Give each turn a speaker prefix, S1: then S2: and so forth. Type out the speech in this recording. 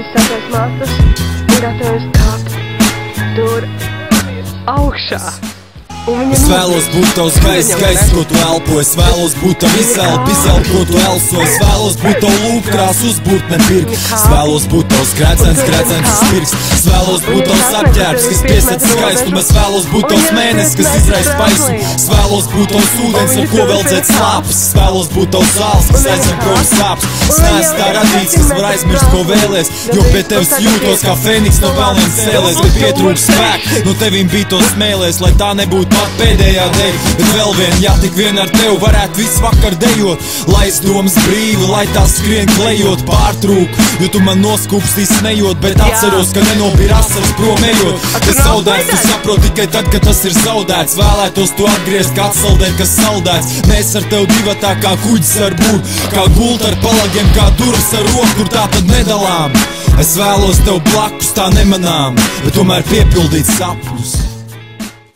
S1: izsākās matus un gatavojas kāpt tur augšā.
S2: Es vēlos būt tavs gaiss, ko tu elpo. Es vēlos būt tav izelpa, ko tu elso. Es vēlos būt tav lūpkrās, uzbūrt ne pirkt. Es vēlos būt tavs gredzens, uz pirks. Es vēlos būt tavs apģērbs, kas piesac skaistumu. Es vēlos būt tavs mēnesis, kas izraisa paisumu. Es vēlos būt tavs ūdens, ar ko veldzēt slāpes. Es vēlos būt tavs zāles, kas aizņem prom sāpes. Es neesmu tā radīts, kas var aizmirst, ko vēlies, jo pie tevis jūtos kā fēniks no pelniem cēlies. Bet pietrūkst spēku, no tevīm bija to smēlies, lai tā nebūtu man pēdējā dēļ. Bet vēl vien, ja tik vien ar tevi varētu visu vakar dejot, lai es domas brīvi, lai tās skrien klejot pārtrūk, jo tu man noskūpstī smejot, bet atceros, ka nenobir asaras prom ejot. Kas zaudēts, tu saproti tikai tad, kad tas ir zaudēts. Vēlētos tu atgriezt, kā atsaldēt, kas saldēts. Mēs ar tev divatā kā kuģis var būt, kā gult ar palagiem, kā durvis ar roku, kur tā tad nedalām. Es vēlos tev blakus tā nemanām, bet tomēr piepildīt sapņus.